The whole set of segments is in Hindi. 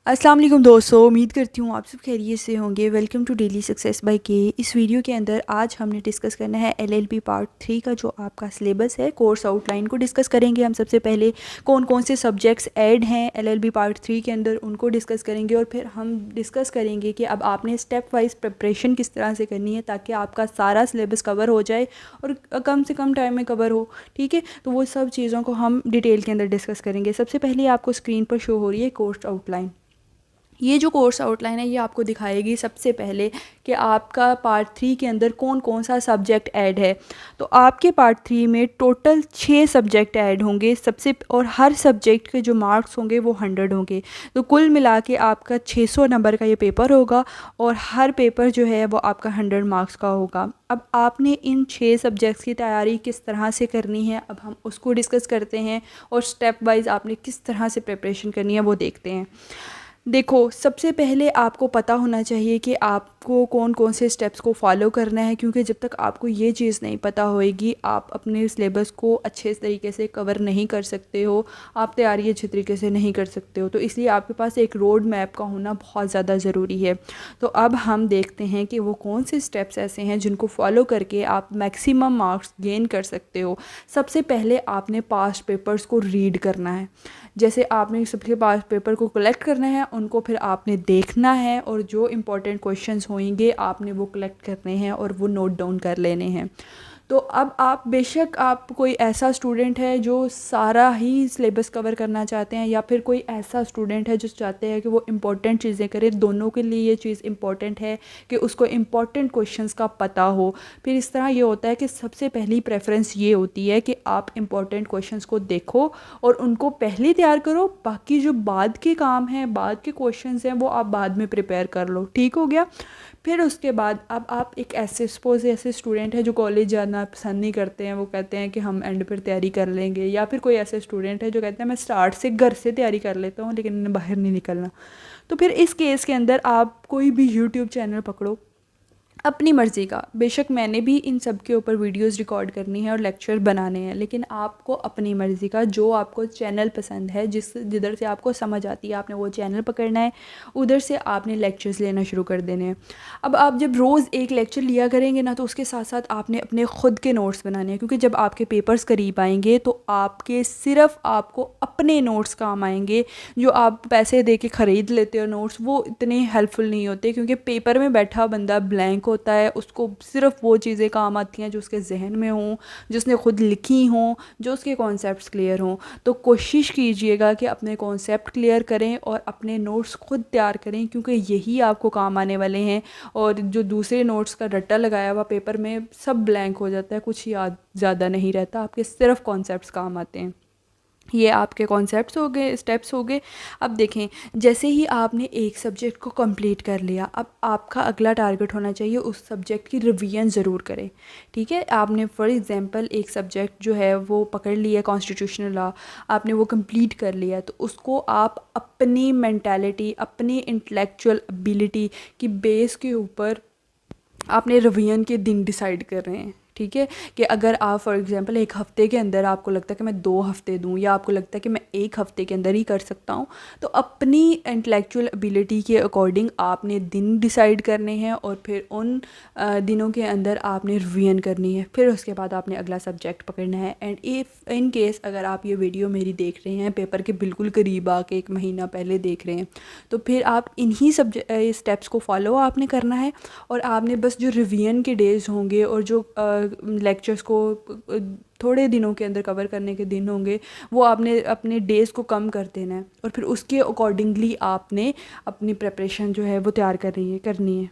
अस्सलाम वालेकुम दोस्तों, उम्मीद करती हूँ आप सब खैरियत से होंगे। Welcome to daily success by K. इस वीडियो के अंदर आज हमने डिस्कस करना है एलएलबी पार्ट 3 का जो आपका सिलेबस है, कोर्स आउटलाइन को डिस्कस करेंगे। हम सबसे पहले कौन कौन से सब्जेक्ट्स ऐड हैं एलएलबी पार्ट 3 के अंदर उनको डिस्कस करेंगे, और फिर हम डिस्कस करेंगे कि अब आपने स्टेप वाइज प्रिपरेशन किस तरह से करनी है ताकि आपका सारा सिलेबस कवर हो जाए और कम से कम टाइम में कवर हो। ठीक है, तो वो सब चीज़ों को हम डिटेल के अंदर डिस्कस करेंगे। सबसे पहले आपको स्क्रीन पर शो हो रही है कोर्स आउटलाइन। ये जो कोर्स आउटलाइन है ये आपको दिखाएगी सबसे पहले कि आपका पार्ट 3 के अंदर कौन कौन सा सब्जेक्ट ऐड है। तो आपके पार्ट 3 में टोटल 6 सब्जेक्ट ऐड होंगे सबसे, और हर सब्जेक्ट के जो मार्क्स होंगे वो 100 होंगे। तो कुल मिला के आपका 600 नंबर का ये पेपर होगा, और हर पेपर जो है वो आपका 100 मार्क्स का होगा। अब आपने इन 6 सब्जेक्ट्स की तैयारी किस तरह से करनी है, अब हम उसको डिस्कस करते हैं, और स्टेप वाइज आपने किस तरह से प्रिपरेशन करनी है वो देखते हैं। देखो, सबसे पहले आपको पता होना चाहिए कि आपको कौन कौन से स्टेप्स को फॉलो करना है, क्योंकि जब तक आपको ये चीज़ नहीं पता होएगी आप अपने सिलेबस को अच्छे तरीके से कवर नहीं कर सकते हो, आप तैयारी अच्छे तरीके से नहीं कर सकते हो। तो इसलिए आपके पास एक रोड मैप का होना बहुत ज़्यादा ज़रूरी है। तो अब हम देखते हैं कि वो कौन से स्टेप्स ऐसे हैं जिनको फॉलो करके आप मैक्सिमम मार्क्स गेन कर सकते हो। सबसे पहले आपने पास्ट पेपर्स को रीड करना है। जैसे आपने सबके पास पेपर को कलेक्ट करना है, उनको फिर आपने देखना है, और जो इम्पोर्टेंट क्वेश्चंस होंगे आपने वो कलेक्ट करने हैं और वो नोट डाउन कर लेने हैं। तो अब आप बेशक आप कोई ऐसा स्टूडेंट है जो सारा ही सिलेबस कवर करना चाहते हैं, या फिर कोई ऐसा स्टूडेंट है जो चाहते हैं कि वो इम्पोर्टेंट चीज़ें करे, दोनों के लिए ये चीज़ इम्पोर्टेंट है कि उसको इम्पोर्टेंट क्वेश्चंस का पता हो। फिर इस तरह ये होता है कि सबसे पहली प्रेफरेंस ये होती है कि आप इम्पोर्टेंट क्वेश्चंस को देखो और उनको पहले तैयार करो, बाकी जो बाद के काम हैं, बाद के क्वेश्चंस हैं, वो आप बाद में प्रिपेयर कर लो। ठीक हो गया। फिर उसके बाद अब आप एक ऐसे सपोज ऐसे स्टूडेंट है जो कॉलेज जाना पसंद नहीं करते हैं, वो कहते हैं कि हम एंड पर तैयारी कर लेंगे, या फिर कोई ऐसे स्टूडेंट है जो कहते हैं मैं स्टार्ट से घर से तैयारी कर लेता हूँ लेकिन बाहर नहीं निकलना। तो फिर इस केस के अंदर आप कोई भी यूट्यूब चैनल पकड़ो अपनी मर्ज़ी का। बेशक मैंने भी इन सब के ऊपर वीडियोस रिकॉर्ड करनी है और लेक्चर बनाने हैं, लेकिन आपको अपनी मर्ज़ी का जो आपको चैनल पसंद है, जिधर से आपको समझ आती है, आपने वो चैनल पकड़ना है, उधर से आपने लेक्चर्स लेना शुरू कर देने हैं। अब आप जब रोज़ एक लेक्चर लिया करेंगे ना, तो उसके साथ साथ आपने अपने ख़ुद के नोट्स बनाने हैं, क्योंकि जब आपके पेपर्स करीब आएंगे तो आपके सिर्फ आपको अपने नोट्स काम आएंगे। जो आप पैसे दे के ख़रीद लेते हो नोट्स, वो इतने हेल्पफुल नहीं होते, क्योंकि पेपर में बैठा बंदा ब्लैंक होता है, उसको सिर्फ वो चीज़ें काम आती हैं जो उसके जहन में हों, जो उसने खुद लिखी हों, जो उसके कॉन्सेप्ट्स क्लियर हों। तो कोशिश कीजिएगा कि अपने कॉन्सेप्ट क्लियर करें और अपने नोट्स खुद तैयार करें, क्योंकि यही आपको काम आने वाले हैं। और जो दूसरे नोट्स का रट्टा लगाया हुआ पेपर में सब ब्लैंक हो जाता है, कुछ याद ज़्यादा नहीं रहता, आपके सिर्फ कॉन्सेप्ट्स काम आते हैं। ये आपके कॉन्सेप्ट्स हो गए, स्टेप्स हो गए। अब देखें, जैसे ही आपने एक सब्जेक्ट को कंप्लीट कर लिया, अब आपका अगला टारगेट होना चाहिए उस सब्जेक्ट की रिवीजन ज़रूर करें। ठीक है, आपने फॉर एग्जांपल एक सब्जेक्ट जो है वो पकड़ लिया, कॉन्स्टिट्यूशनल लॉ, आपने वो कंप्लीट कर लिया, तो उसको आप अपनी मेंटालिटी, अपनी इंटेलेक्चुअल एबिलिटी की बेस के ऊपर आपने रिवीजन के दिन डिसाइड कर रहे हैं। ठीक है, कि अगर आप फॉर एग्जांपल एक हफ़्ते के अंदर आपको लगता है कि मैं 2 हफ़्ते दूं, या आपको लगता है कि मैं 1 हफ़्ते के अंदर ही कर सकता हूं, तो अपनी इंटेलेक्चुअल एबिलिटी के अकॉर्डिंग आपने दिन डिसाइड करने हैं, और फिर उन दिनों के अंदर आपने रिवीजन करनी है। फिर उसके बाद आपने अगला सब्जेक्ट पकड़ना है। एंड इफ़ इन केस अगर आप ये वीडियो मेरी देख रहे हैं पेपर के बिल्कुल करीब आके 1 महीना पहले देख रहे हैं, तो फिर आप इन्हीं स्टेप्स को फॉलो आपने करना है, और आपने बस जो रिवीजन के डेज़ होंगे और जो लेक्चर्स को थोड़े दिनों के अंदर कवर करने के दिन होंगे, वो आपने अपने डेज़ को कम कर देना है, और फिर उसके अकॉर्डिंगली आपने अपनी प्रिपरेशन जो है वो तैयार करनी है।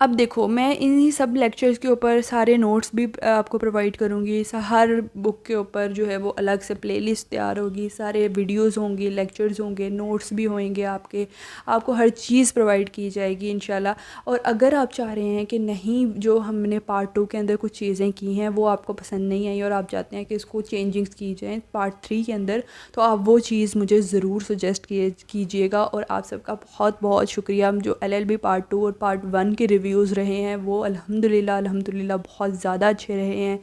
अब देखो, मैं इन्हीं सब लेक्चर्स के ऊपर सारे नोट्स भी आपको प्रोवाइड करूँगी। हर बुक के ऊपर जो है वो अलग से प्लेलिस्ट तैयार होगी, सारे वीडियोस होंगे, लेक्चर्स होंगे, नोट्स भी होंगे, आपको हर चीज़ प्रोवाइड की जाएगी इंशाल्लाह। और अगर आप चाह रहे हैं कि नहीं, जो हमने पार्ट 2 के अंदर कुछ चीज़ें की हैं वो आपको पसंद नहीं आई, और आप चाहते हैं कि इसको चेंजिंग्स की जाएँ पार्ट 3 के अंदर, तो आप वो चीज़ मुझे ज़रूर सजेस्ट कीजिएगा। और आप सबका बहुत बहुत शुक्रिया। हम जो LLB पार्ट 2 और पार्ट 1 के रिव्यूज़ रहे हैं वो अल्हम्दुलिल्लाह बहुत ज़्यादा अच्छे रहे हैं।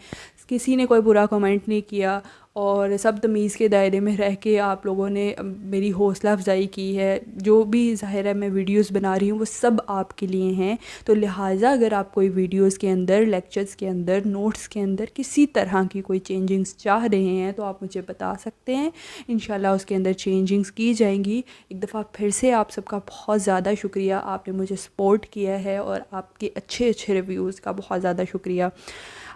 किसी ने कोई बुरा कमेंट नहीं किया, और सब तमीज़ के दायरे में रह के आप लोगों ने मेरी हौसला अफजाई की है। जो भी ज़ाहिर है मैं वीडियोस बना रही हूँ वो सब आपके लिए हैं। तो लिहाजा अगर आप कोई वीडियोस के अंदर, लेक्चर्स के अंदर, नोट्स के अंदर किसी तरह की कोई चेंजिंग्स चाह रहे हैं तो आप मुझे बता सकते हैं। इंशाल्लाह उसके अंदर चेंजिंग्स की जाएंगी। एक दफ़ा फिर से आप सबका बहुत ज़्यादा शुक्रिया, आपने मुझे सपोर्ट किया है और आपके अच्छे अच्छे रिव्यूज़ का बहुत ज़्यादा शुक्रिया।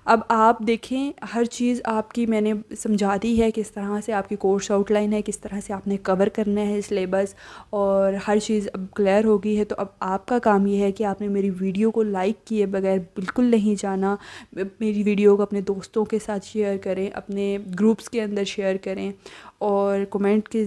अब आप देखें, हर चीज़ आपकी मैंने समझा दी है, किस तरह से आपकी कोर्स आउटलाइन है, किस तरह से आपने कवर करना है सिलेबस, और हर चीज़ अब क्लियर हो गई है। तो अब आपका काम ये है कि आपने मेरी वीडियो को लाइक किए बगैर बिल्कुल नहीं जाना। मेरी वीडियो को अपने दोस्तों के साथ शेयर करें, अपने ग्रुप्स के अंदर शेयर करें, और कमेंट के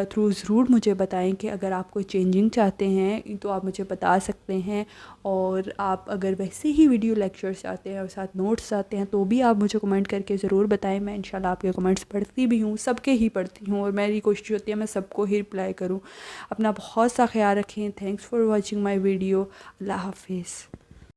थ्रू ज़रूर मुझे बताएं कि अगर आप कोई चेंजिंग चाहते हैं तो आप मुझे बता सकते हैं। और आप अगर वैसे ही वीडियो लेक्चर्स चाहते हैं और साथ नोट्स चाहते हैं तो भी आप मुझे कमेंट करके ज़रूर बताएं। मैं इंशाल्लाह आपके कमेंट्स पढ़ती भी हूँ, सबके ही पढ़ती हूँ, और मेरी कोशिश होती है मैं सबको ही रिप्लाई करूँ। अपना बहुत सा ख्याल रखें। Thanks for watching my video. अल्लाह हाफिज़।